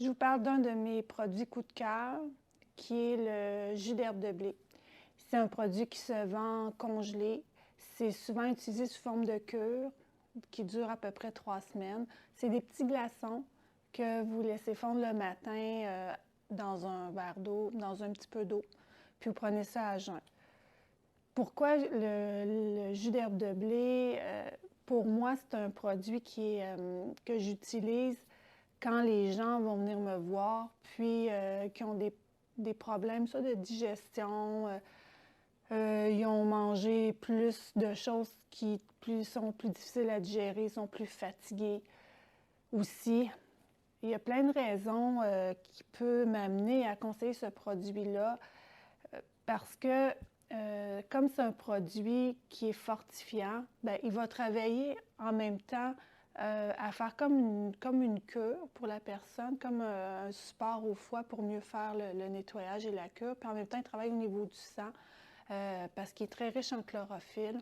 Je vous parle d'un de mes produits coup de cœur, qui est le jus d'herbe de blé. C'est un produit qui se vend congelé. C'est souvent utilisé sous forme de cure, qui dure à peu près 3 semaines. C'est des petits glaçons que vous laissez fondre le matin dans un verre d'eau, dans un petit peu d'eau, puis vous prenez ça à jeun. Pourquoi le jus d'herbe de blé? Pour moi, c'est un produit que j'utilise quand les gens vont venir me voir, puis qui ont des problèmes, soit de digestion, ils ont mangé plus de choses qui sont plus difficiles à digérer, sont plus fatigués aussi. Il y a plein de raisons qui peuvent m'amener à conseiller ce produit-là parce que comme c'est un produit qui est fortifiant, bien, il va travailler en même temps à faire comme une cure pour la personne, comme un support au foie pour mieux faire le nettoyage et la cure. Puis en même temps, il travaille au niveau du sang parce qu'il est très riche en chlorophylle.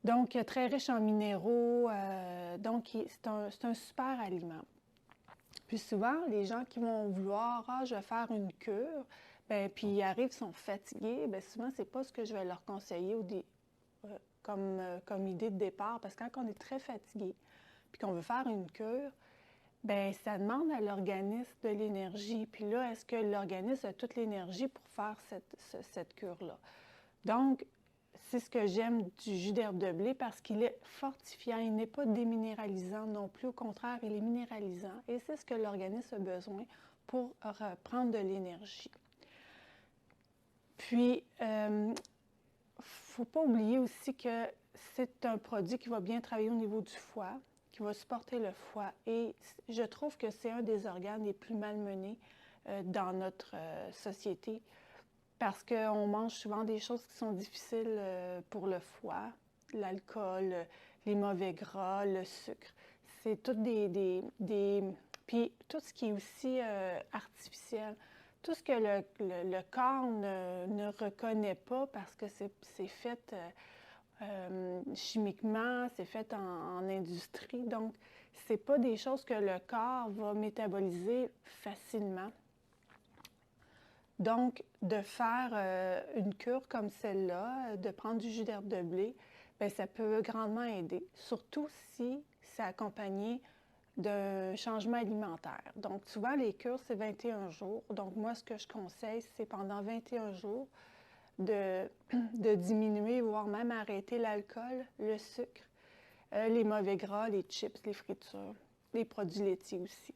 Donc, très riche en minéraux. Donc, c'est un super aliment. Puis souvent, les gens qui vont vouloir, je vais faire une cure, bien, puis ils arrivent, ils sont fatigués, bien, souvent, c'est pas ce que je vais leur conseiller comme idée de départ, parce que quand on est très fatigué, puis qu'on veut faire une cure, bien, ça demande à l'organisme de l'énergie. Puis là, est-ce que l'organisme a toute l'énergie pour faire cette cure-là? Donc, c'est ce que j'aime du jus d'herbe de blé parce qu'il est fortifiant, il n'est pas déminéralisant non plus, au contraire, il est minéralisant et c'est ce que l'organisme a besoin pour reprendre de l'énergie. Puis, il ne faut pas oublier aussi que c'est un produit qui va bien travailler au niveau du foie, qui va supporter le foie et je trouve que c'est un des organes les plus malmenés dans notre société parce qu'on mange souvent des choses qui sont difficiles pour le foie, l'alcool, les mauvais gras, le sucre. C'est tout Puis tout ce qui est aussi artificiel, tout ce que le corps ne reconnaît pas parce que c'est fait chimiquement, c'est fait en industrie. Donc, c'est pas des choses que le corps va métaboliser facilement. Donc, de faire une cure comme celle-là, de prendre du jus d'herbe de blé, bien, ça peut grandement aider, surtout si c'est accompagné d'un changement alimentaire. Donc, souvent, les cures, c'est 21 jours. Donc, moi, ce que je conseille, c'est pendant 21 jours de, de diminuer, voire même arrêter l'alcool, le sucre, les mauvais gras, les chips, les fritures, les produits laitiers aussi.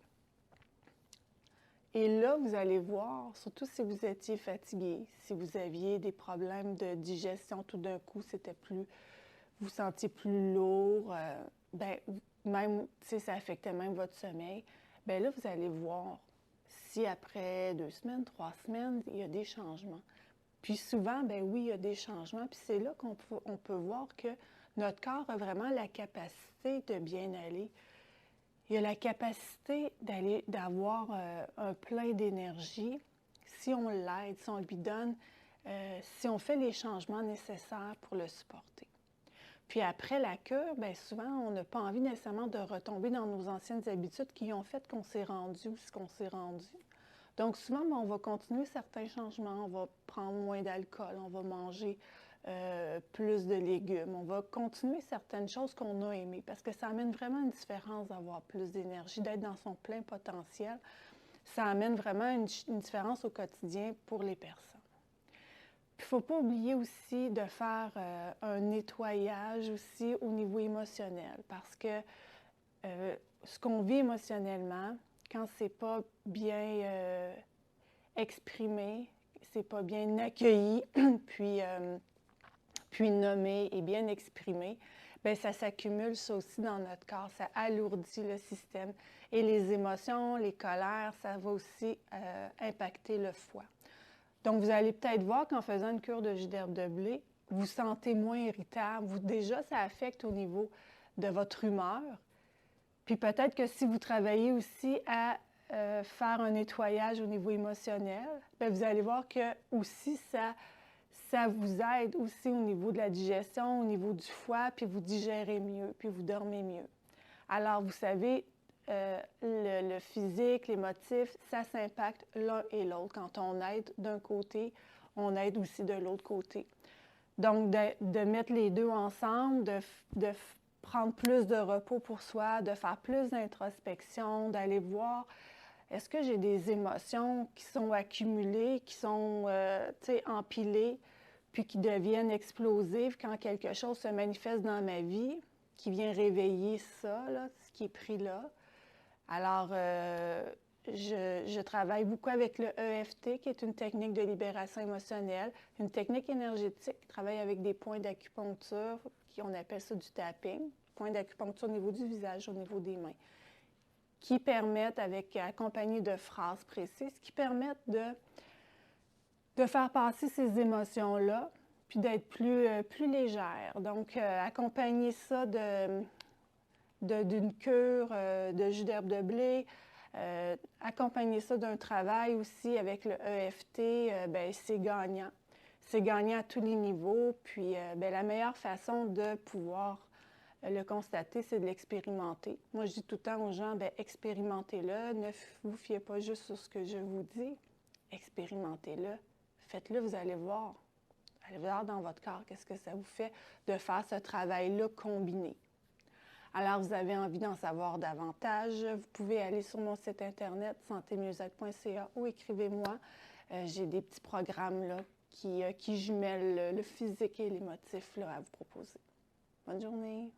Et là, vous allez voir, surtout si vous étiez fatigué, si vous aviez des problèmes de digestion tout d'un coup, vous vous sentiez plus lourd, ben, même, ça affectait même votre sommeil, bien là, vous allez voir si après 2 semaines, 3 semaines, il y a des changements. Puis souvent, ben oui, il y a des changements, puis c'est là qu'on peut voir que notre corps a vraiment la capacité de bien aller. Il a la capacité d'avoir un plein d'énergie si on l'aide, si on lui donne, si on fait les changements nécessaires pour le supporter. Puis après la cure, bien souvent, on n'a pas envie nécessairement de retomber dans nos anciennes habitudes qui ont fait qu'on s'est rendu où ce qu'on s'est rendu. Donc souvent, bien, on va continuer certains changements, on va prendre moins d'alcool, on va manger plus de légumes. On va continuer certaines choses qu'on a aimées parce que ça amène vraiment une différence d'avoir plus d'énergie, d'être dans son plein potentiel. Ça amène vraiment une différence au quotidien pour les personnes. Puis, il ne faut pas oublier aussi de faire un nettoyage aussi au niveau émotionnel parce que ce qu'on vit émotionnellement, quand c'est pas bien exprimé, c'est pas bien accueilli, puis nommé et bien exprimé, bien, ça s'accumule ça aussi dans notre corps, ça alourdit le système. Et les émotions, les colères, ça va aussi impacter le foie. Donc, vous allez peut-être voir qu'en faisant une cure de jus d'herbe de blé, vous vous sentez moins irritable. Déjà, ça affecte au niveau de votre humeur. Puis peut-être que si vous travaillez aussi à faire un nettoyage au niveau émotionnel, bien, vous allez voir que aussi ça vous aide aussi au niveau de la digestion, au niveau du foie, puis vous digérez mieux, puis vous dormez mieux. Alors, vous savez, le physique, l'émotif, ça s'impacte l'un et l'autre. Quand on aide d'un côté, on aide aussi de l'autre côté. Donc, de mettre les deux ensemble, de prendre plus de repos pour soi, de faire plus d'introspection, d'aller voir est-ce que j'ai des émotions qui sont accumulées, qui sont empilées, puis qui deviennent explosives quand quelque chose se manifeste dans ma vie, qui vient réveiller ça, là, ce qui est pris là. Alors, je travaille beaucoup avec le EFT, qui est une technique de libération émotionnelle, une technique énergétique qui travaille avec des points d'acupuncture, on appelle ça du tapping, points d'acupuncture au niveau du visage, au niveau des mains, qui permettent, accompagnés de phrases précises, qui permettent de faire passer ces émotions-là, puis d'être plus légère. Donc, accompagner ça d'une cure de jus d'herbe de blé, accompagner ça d'un travail aussi avec le EFT, c'est gagnant. C'est gagnant à tous les niveaux. Puis, la meilleure façon de pouvoir le constater, c'est de l'expérimenter. Moi, je dis tout le temps aux gens, expérimentez-le. Ne vous fiez pas juste sur ce que je vous dis. Expérimentez-le. Faites-le, vous allez voir. Allez voir dans votre corps qu'est-ce que ça vous fait de faire ce travail-là combiné. Alors, vous avez envie d'en savoir davantage, vous pouvez aller sur mon site internet santémieuxêtre.ca ou écrivez-moi. J'ai des petits programmes là, qui jumellent le physique et l'émotif à vous proposer. Bonne journée!